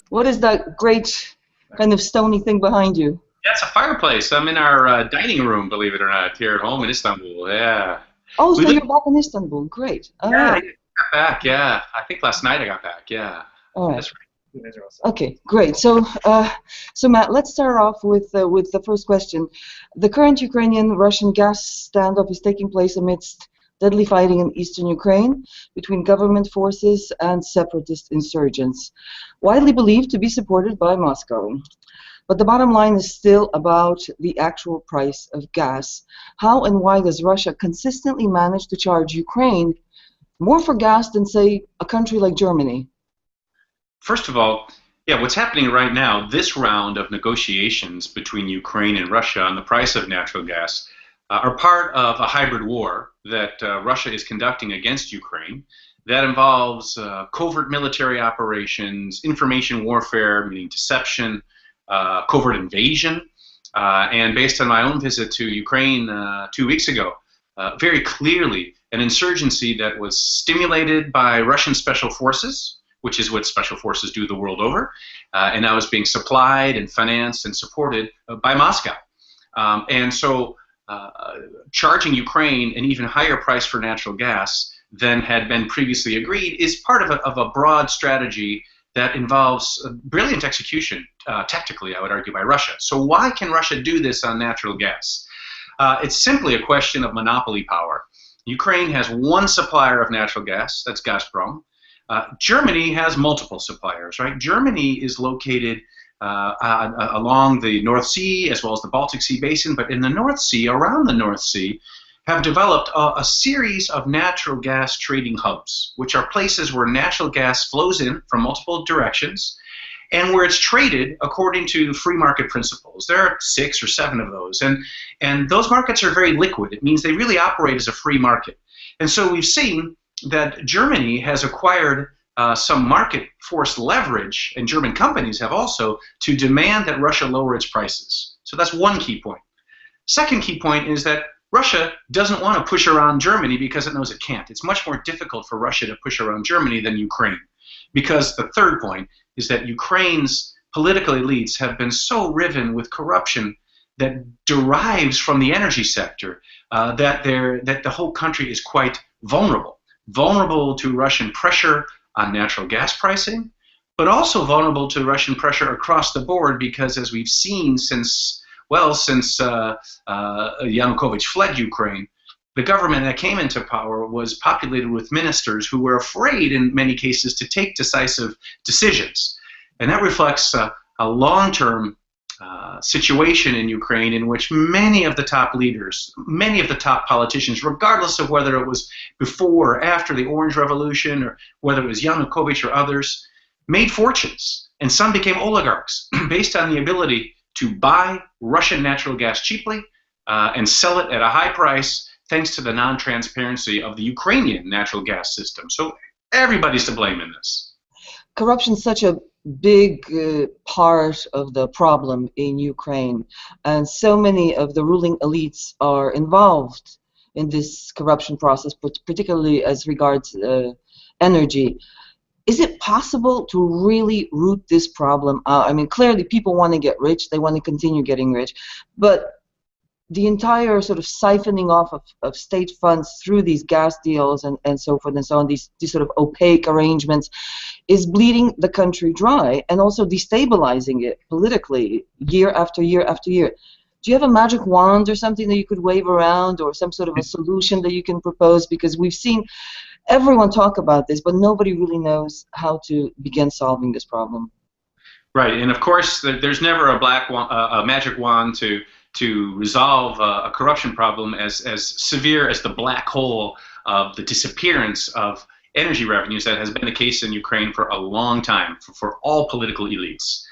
What is that great kind of stony thing behind you? Yeah, it's a fireplace. I'm in our dining room, believe it or not, here at home in Istanbul. Yeah. Oh, We so live, you're back in Istanbul. Great. All yeah, right. I got back. Yeah. I think last night I got back. Yeah. All right. That's right. Okay, great. So Matt, let's start off with the first question. The current Ukrainian-Russian gas standoff is taking place amidst deadly fighting in eastern Ukraine between government forces and separatist insurgents, widely believed to be supported by Moscow. But the bottom line is still about the actual price of gas. How and why does Russia consistently manage to charge Ukraine more for gas than, say, a country like Germany? First of all, yeah, what's happening right now, this round of negotiations between Ukraine and Russia on the price of natural gas are part of a hybrid war that Russia is conducting against Ukraine that involves covert military operations, information warfare, meaning deception, covert invasion, and based on my own visit to Ukraine 2 weeks ago, very clearly an insurgency that was stimulated by Russian special forces, which is what special forces do the world over, and now is being supplied and financed and supported by Moscow. And so charging Ukraine an even higher price for natural gas than had been previously agreed is part of a broad strategy that involves brilliant execution, tactically, I would argue, by Russia. So why can Russia do this on natural gas? It's simply a question of monopoly power. Ukraine has one supplier of natural gas, that's Gazprom. Germany has multiple suppliers, right? Germany is located along the North Sea as well as the Baltic Sea basin, but in the North Sea, around the North Sea, have developed a series of natural gas trading hubs, which are places where natural gas flows in from multiple directions and where it's traded according to free market principles. There are 6 or 7 of those, and those markets are very liquid. It means they really operate as a free market. And so we've seen that Germany has acquired some market force leverage, and German companies have also, to demand that Russia lower its prices. So that's one key point. Second key point is that Russia doesn't want to push around Germany because it knows it can't. It's much more difficult for Russia to push around Germany than Ukraine. Because the third point is that Ukraine's political elites have been so riven with corruption that derives from the energy sector that the whole country is quite vulnerable to Russian pressure on natural gas pricing, but also vulnerable to Russian pressure across the board because, as we've seen since Yanukovych fled Ukraine, the government that came into power was populated with ministers who were afraid, in many cases, to take decisive decisions. And that reflects a long-term situation in Ukraine in which many of the top leaders, many of the top politicians, regardless of whether it was before or after the Orange Revolution or whether it was Yanukovych or others, made fortunes. And some became oligarchs based on the ability to buy Russian natural gas cheaply and sell it at a high price thanks to the non-transparency of the Ukrainian natural gas system. So everybody's to blame in this. Corruption is such a big part of the problem in Ukraine, and so many of the ruling elites are involved in this corruption process, particularly as regards energy. Is it possible to really root this problem out? I mean, clearly people want to get rich, they want to continue getting rich, but the entire sort of siphoning off of state funds through these gas deals and so forth and so on, these sort of opaque arrangements, is bleeding the country dry and also destabilizing it politically year after year after year. Do you have a magic wand or something that you could wave around, or some sort of a solution that you can propose? Because we've seen everyone talk about this, but nobody really knows how to begin solving this problem. Right, and of course, there's never a magic wand to resolve a corruption problem as severe as the black hole of the disappearance of energy revenues that has been the case in Ukraine for a long time for all political elites.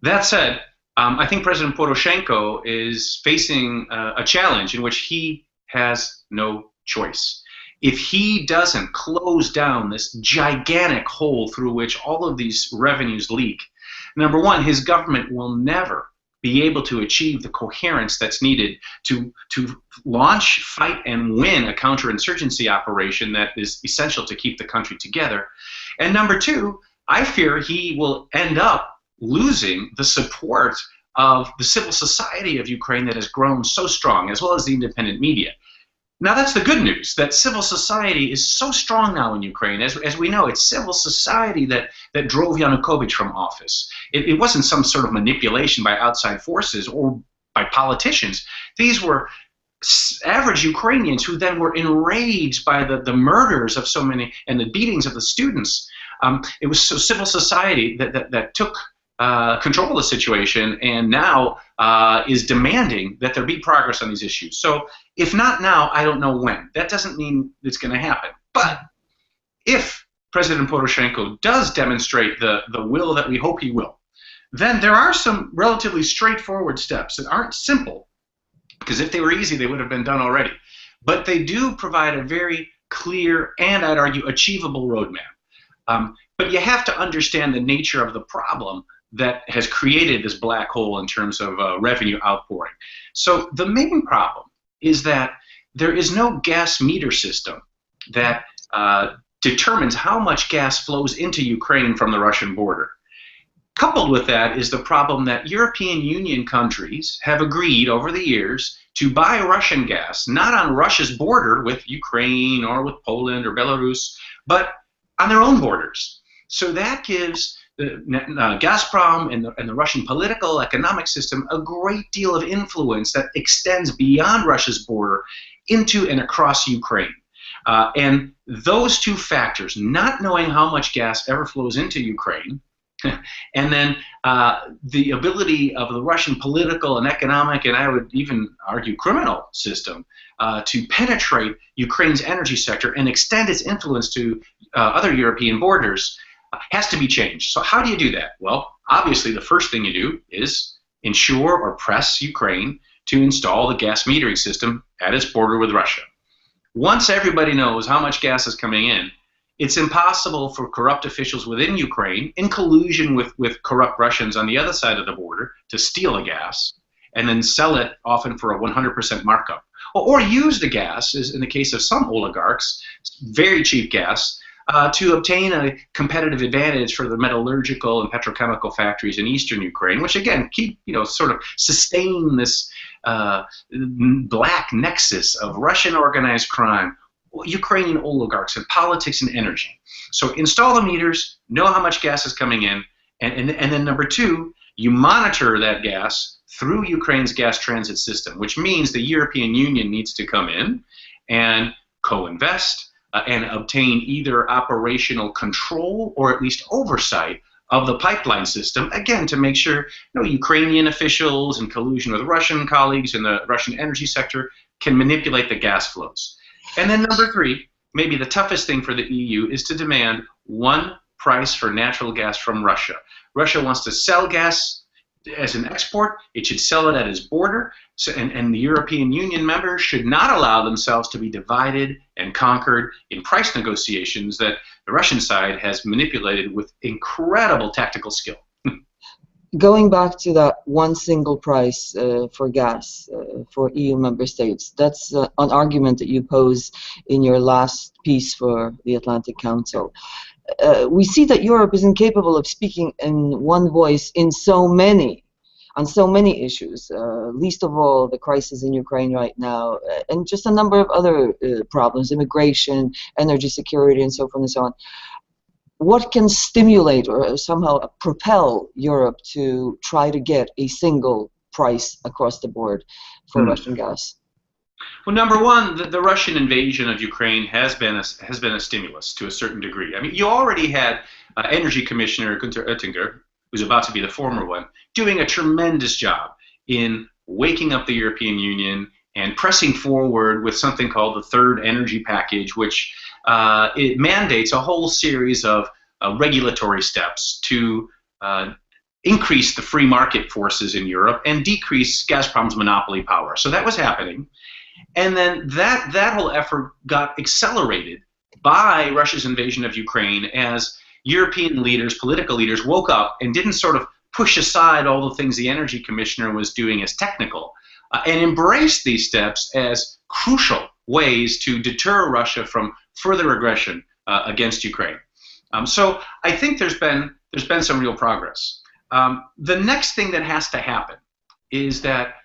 That said, I think President Poroshenko is facing a challenge in which he has no choice. If he doesn't close down this gigantic hole through which all of these revenues leak, number one, his government will never be able to achieve the coherence that's needed to launch, fight, and win a counterinsurgency operation that is essential to keep the country together. And number two, I fear he will end up losing the support of the civil society of Ukraine that has grown so strong, as well as the independent media. Now, that's the good news, that civil society is so strong now in Ukraine. As we know, it's civil society that drove Yanukovych from office. It wasn't some sort of manipulation by outside forces or by politicians. These were average Ukrainians who then were enraged by the murders of so many and the beatings of the students. It was civil society that took control of the situation and now is demanding that there be progress on these issues. So if not now, I don't know when. That doesn't mean it's going to happen. But if President Poroshenko does demonstrate the will that we hope he will, then there are some relatively straightforward steps that aren't simple, because if they were easy, they would have been done already. But they do provide a very clear and, I'd argue, achievable roadmap. But you have to understand the nature of the problem that has created this black hole in terms of revenue outpouring. So the main problem is that there is no gas meter system that determines how much gas flows into Ukraine from the Russian border. Coupled with that is the problem that European Union countries have agreed over the years to buy Russian gas, not on Russia's border with Ukraine or with Poland or Belarus, but on their own borders. So that gives the Gazprom and the Russian political economic system a great deal of influence that extends beyond Russia's border into and across Ukraine. And those two factors, not knowing how much gas ever flows into Ukraine, and then the ability of the Russian political and economic, and I would even argue criminal system, to penetrate Ukraine's energy sector and extend its influence to other European borders, has to be changed. So how do you do that? Well, obviously the first thing you do is ensure or press Ukraine to install the gas metering system at its border with Russia. Once everybody knows how much gas is coming in, it's impossible for corrupt officials within Ukraine, in collusion with corrupt Russians on the other side of the border, to steal the gas and then sell it often for a 100% markup. Or use the gas, as in the case of some oligarchs, very cheap gas, to obtain a competitive advantage for the metallurgical and petrochemical factories in eastern Ukraine, which again sort of sustain this black nexus of Russian organized crime, Ukrainian oligarchs, and politics and energy. So install the meters, know how much gas is coming in, and then number two, you monitor that gas through Ukraine's gas transit system, which means the European Union needs to come in and co-invest and obtain either operational control or at least oversight of the pipeline system, again, to make sure Ukrainian officials in collusion with Russian colleagues in the Russian energy sector can manipulate the gas flows. And then number three, maybe the toughest thing for the EU, is to demand one price for natural gas from Russia. Russia wants to sell gas as an export. It should sell it at its border, and the European Union members should not allow themselves to be divided and conquered in price negotiations that the Russian side has manipulated with incredible tactical skill. Going back to that one single price for gas for EU member states, that's an argument that you pose in your last piece for the Atlantic Council. We see that Europe is incapable of speaking in one voice on so many issues, least of all the crisis in Ukraine right now, and just a number of other problems, immigration, energy security, and so forth and so on. What can stimulate or somehow propel Europe to try to get a single price across the board for Russian gas? Well, number one, the Russian invasion of Ukraine has been a stimulus to a certain degree. I mean, you already had Energy Commissioner Günther Oettinger, who's about to be the former one, doing a tremendous job in waking up the European Union and pressing forward with something called the Third Energy Package, which it mandates a whole series of regulatory steps to increase the free market forces in Europe and decrease Gazprom's monopoly power. So that was happening. And then that whole effort got accelerated by Russia's invasion of Ukraine as European leaders, political leaders, woke up and didn't sort of push aside all the things the Energy Commissioner was doing as technical and embraced these steps as crucial ways to deter Russia from further aggression against Ukraine. So I think there's been some real progress. The next thing that has to happen is that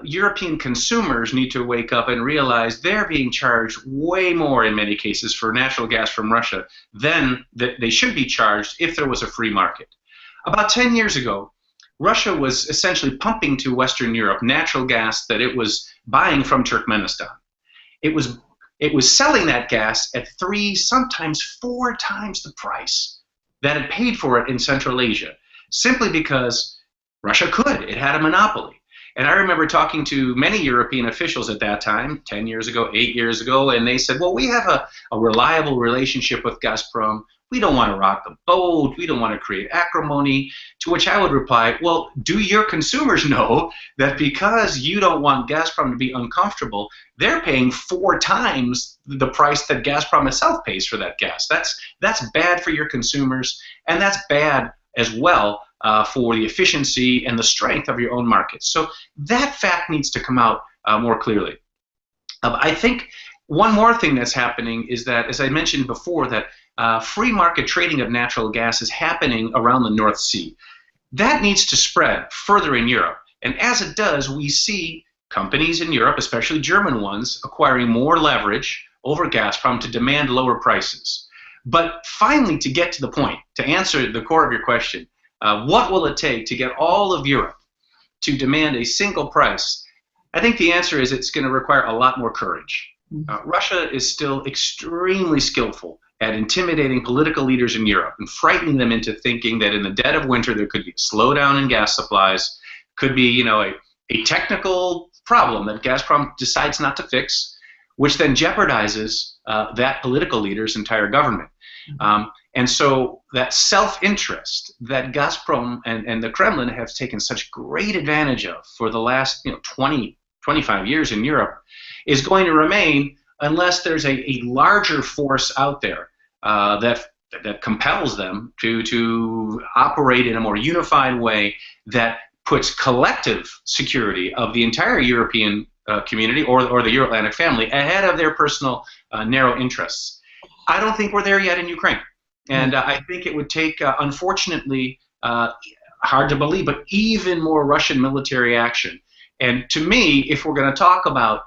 European consumers need to wake up and realize they're being charged way more in many cases for natural gas from Russia than that they should be charged if there was a free market. About 10 years ago, Russia was essentially pumping to Western Europe natural gas that it was buying from Turkmenistan. It was selling that gas at 3, sometimes 4 times the price that it paid for it in Central Asia, simply because Russia could. It had a monopoly. And I remember talking to many European officials at that time, 10 years ago, 8 years ago, and they said, well, we have a reliable relationship with Gazprom. We don't want to rock the boat. We don't want to create acrimony. To which I would reply, well, do your consumers know that because you don't want Gazprom to be uncomfortable, they're paying 4 times the price that Gazprom itself pays for that gas? That's bad for your consumers, and that's bad as well for the efficiency and the strength of your own market. So that fact needs to come out more clearly. I think one more thing that's happening is that, as I mentioned before, that free market trading of natural gas is happening around the North Sea. That needs to spread further in Europe. And as it does, we see companies in Europe, especially German ones, acquiring more leverage over Gazprom to demand lower prices. But finally, to get to the point, to answer the core of your question, what will it take to get all of Europe to demand a single price? I think the answer is it's going to require a lot more courage. Russia is still extremely skillful at intimidating political leaders in Europe and frightening them into thinking that in the dead of winter there could be a slowdown in gas supplies, could be a technical problem that Gazprom decides not to fix, which then jeopardizes that political leader's entire government. And so that self-interest that Gazprom and the Kremlin have taken such great advantage of for the last 20, 25 years in Europe is going to remain unless there's a larger force out there that compels them to operate in a more unified way that puts collective security of the entire European community or the Euro-Atlantic family ahead of their personal narrow interests. I don't think we're there yet in Ukraine. And I think it would take, unfortunately, hard to believe, but even more Russian military action. And to me, if we're going to talk about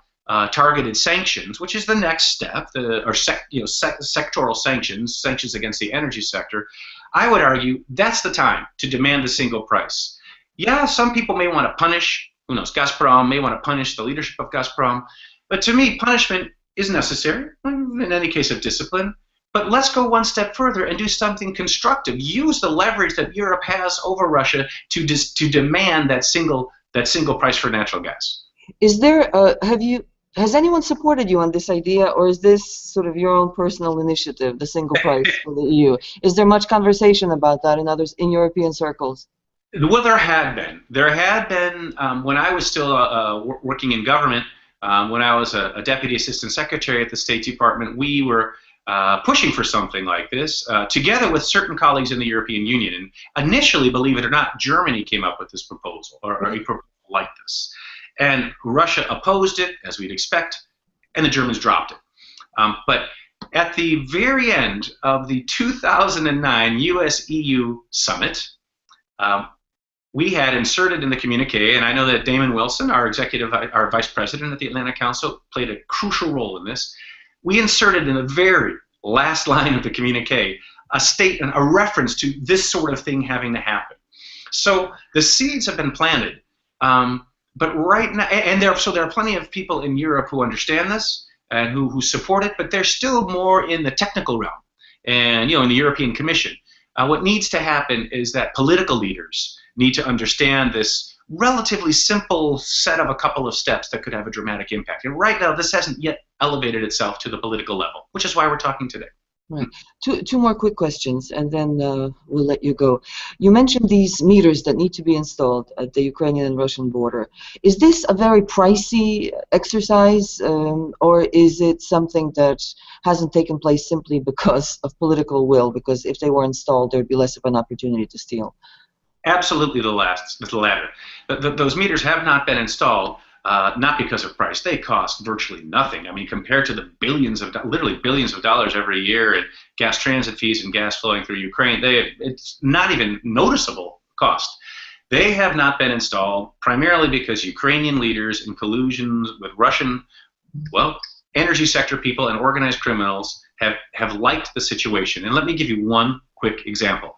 targeted sanctions, which is the next step, sectoral sanctions against the energy sector, I would argue that's the time to demand a single price. Yeah, some people may want to punish, who knows, Gazprom, may want to punish the leadership of Gazprom, but to me, punishment is necessary, in any case of discipline. But let's go one step further and do something constructive. Use the leverage that Europe has over Russia to demand that single price for natural gas. Is there has anyone supported you on this idea, or is this sort of your own personal initiative, the single price for the EU? Is there much conversation about that in European circles? Well, there had been. When I was still working in government, when I was a deputy assistant secretary at the State Department, we were pushing for something like this, together with certain colleagues in the European Union. And initially, believe it or not, Germany came up with this proposal, or a proposal like this. And Russia opposed it, as we'd expect, and the Germans dropped it. But at the very end of the 2009 US-EU summit, we had inserted in the communique, and I know that Damon Wilson, our vice president at the Atlantic Council, played a crucial role in this. We inserted in the very last line of the communique a reference to this sort of thing having to happen. So the seeds have been planted, but right now, and there are plenty of people in Europe who understand this and who support it, but they're still more in the technical realm, and in the European Commission. What needs to happen is that political leaders need to understand this relatively simple set of a couple of steps that could have a dramatic impact. And right now, this hasn't yet elevated itself to the political level, which is why we're talking today. Right. Two more quick questions, and then we'll let you go. You mentioned these meters that need to be installed at the Ukrainian and Russian border. Is this a very pricey exercise, or is it something that hasn't taken place simply because of political will? Because if they were installed, there'd be less of an opportunity to steal. Absolutely the latter. Those meters have not been installed not because of price. They cost virtually nothing. I mean, compared to the literally billions of dollars every year in gas transit fees and gas flowing through Ukraine, it's not even noticeable cost. They have not been installed primarily because Ukrainian leaders in collusions with Russian, well, energy sector people and organized criminals have liked the situation. And let me give you one quick example.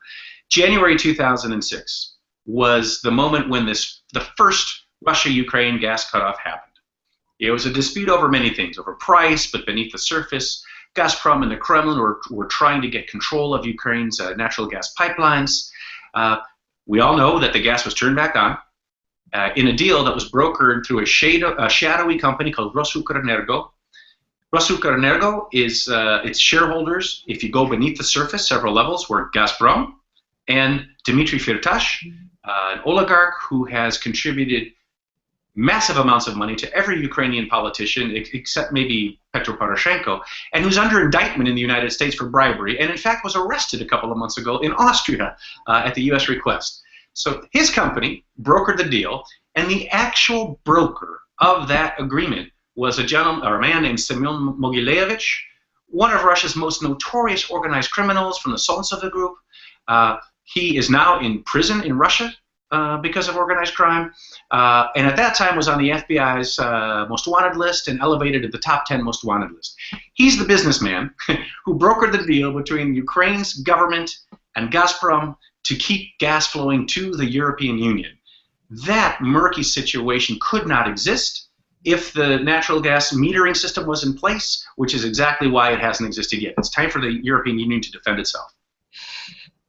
January 2006 was the moment when the first Russia-Ukraine gas cutoff happened. It was a dispute over many things, over price, but beneath the surface, Gazprom and the Kremlin were trying to get control of Ukraine's natural gas pipelines. We all know that the gas was turned back on in a deal that was brokered through a shadowy company called Rosukrernergo. Rosukrernergo is its shareholders, if you go beneath the surface, several levels, were Gazprom and Dmitry Firtash, an oligarch who has contributed massive amounts of money to every Ukrainian politician except maybe Petro Poroshenko, and who's under indictment in the United States for bribery, and in fact was arrested a couple of months ago in Austria at the U.S. request. So his company brokered the deal, and the actual broker of that agreement was a man named Semyon Mogilevich, one of Russia's most notorious organized criminals from the Solntsev group. He is now in prison in Russia because of organized crime, and at that time was on the FBI's most wanted list and elevated to the top 10 most wanted list. He's the businessman who brokered the deal between Ukraine's government and Gazprom to keep gas flowing to the European Union. That murky situation could not exist if the natural gas metering system was in place, which is exactly why it hasn't existed yet. It's time for the European Union to defend itself.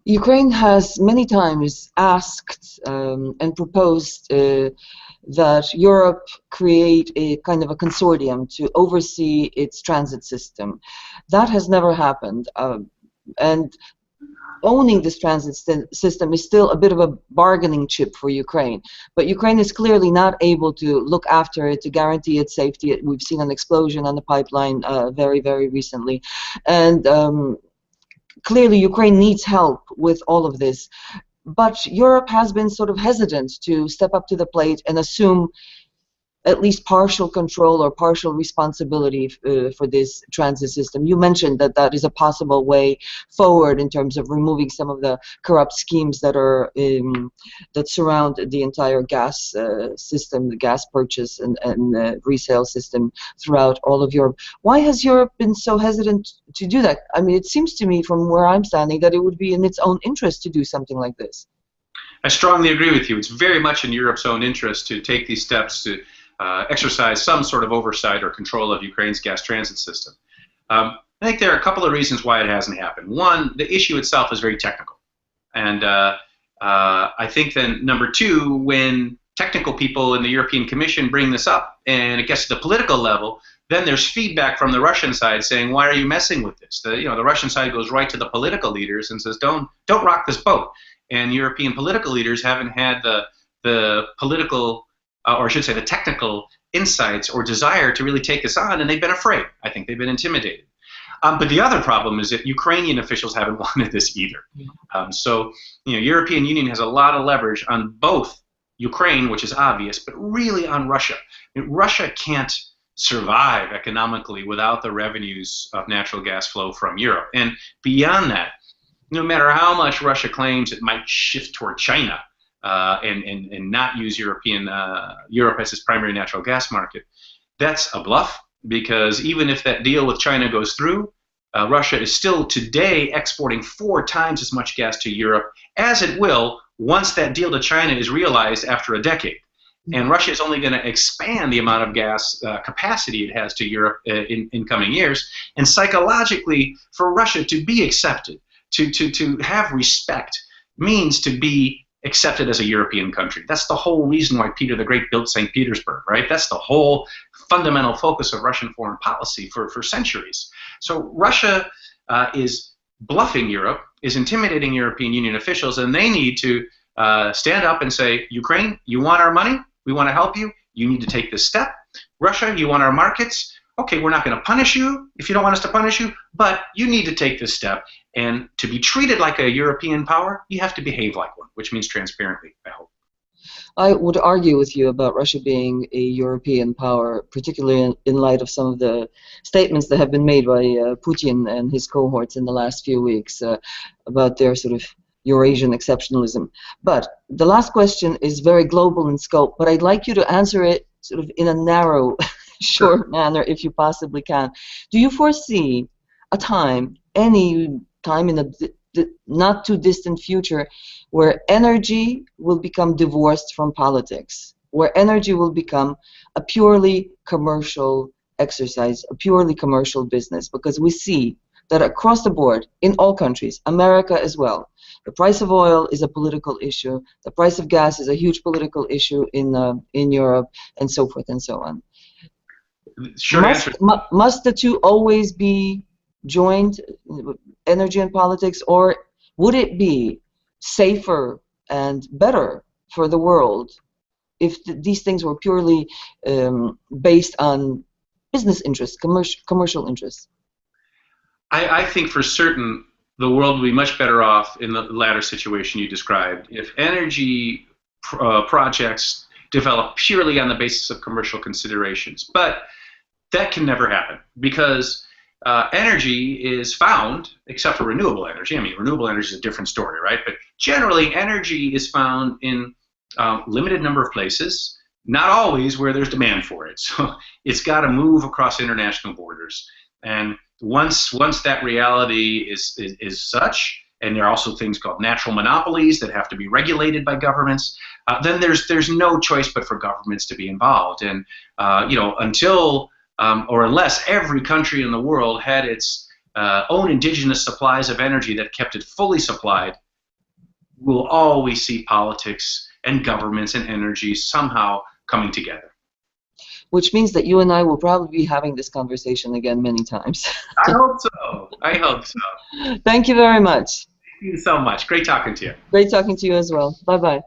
Ukraine has many times asked and proposed that Europe create a kind of a consortium to oversee its transit system. That has never happened, and owning this transit system is still a bit of a bargaining chip for Ukraine. But Ukraine is clearly not able to look after it, to guarantee its safety. We've seen an explosion on the pipeline very, very recently. And clearly Ukraine needs help with all of this. But Europe has been sort of hesitant to step up to the plate and assume at least partial control or partial responsibility for this transit system. You mentioned that that is a possible way forward in terms of removing some of the corrupt schemes that are that surround the entire gas system, the gas purchase and resale system throughout all of Europe. Why has Europe been so hesitant to do that? I mean, it seems to me from where I'm standing that it would be in its own interest to do something like this. I strongly agree with you. It's very much in Europe's own interest to take these steps to exercise some sort of oversight or control of Ukraine's gas transit system. I think there are a couple of reasons why it hasn't happened. One, the issue itself is very technical. And I think then, number two, when technical people in the European Commission bring this up and it gets to the political level, then there's feedback from the Russian side saying, why are you messing with this? The Russian side goes right to the political leaders and says, don't rock this boat. And European political leaders haven't had the political or I should say the technical insights or desire to really take this on, and they've been afraid. I think they've been intimidated. But the other problem is that Ukrainian officials haven't wanted this either. So European Union has a lot of leverage on both Ukraine, which is obvious, but really on Russia. I mean, Russia can't survive economically without the revenues of natural gas flow from Europe. And beyond that, no matter how much Russia claims it might shift toward China, and not use Europe as its primary natural gas market, that's a bluff, because even if that deal with China goes through, Russia is still today exporting 4 times as much gas to Europe as it will once that deal to China is realized after a decade. And Russia is only going to expand the amount of gas capacity it has to Europe in coming years. And psychologically, for Russia to be accepted, to have respect, means to be accepted as a European country. That's the whole reason why Peter the Great built St. Petersburg, right? That's the whole fundamental focus of Russian foreign policy for centuries. So Russia is bluffing Europe, is intimidating European Union officials, and they need to stand up and say, Ukraine, you want our money? We want to help you. You need to take this step. Russia, you want our markets? Okay, we're not going to punish you if you don't want us to punish you, but you need to take this step. And to be treated like a European power, you have to behave like one, which means transparently, I hope. I would argue with you about Russia being a European power, particularly in light of some of the statements that have been made by Putin and his cohorts in the last few weeks about their sort of Eurasian exceptionalism. But the last question is very global in scope, but I'd like you to answer it sort of in a narrow, short manner if you possibly can. Do you foresee a time, any time in the not too distant future, where energy will become divorced from politics, where energy will become a purely commercial exercise, a purely commercial business? Because we see that across the board, in all countries, America as well, the price of oil is a political issue, the price of gas is a huge political issue in Europe, and so forth and so on. Short answer. Must the two always be joined, energy and politics, or would it be safer and better for the world if these things were purely based on business interests, commercial interests? I think for certain the world would be much better off in the latter situation you described if energy projects develop purely on the basis of commercial considerations. But that can never happen because energy is found, except for renewable energy. I mean, renewable energy is a different story, right? But generally, energy is found in limited number of places, not always where there's demand for it. So it's got to move across international borders. And once that reality is such, and there are also things called natural monopolies that have to be regulated by governments, then there's no choice but for governments to be involved. And until or unless every country in the world had its own indigenous supplies of energy that kept it fully supplied, we'll always see politics and governments and energy somehow coming together. Which means that you and I will probably be having this conversation again many times. I hope so. I hope so. Thank you very much. Thank you so much. Great talking to you. Great talking to you as well. Bye-bye.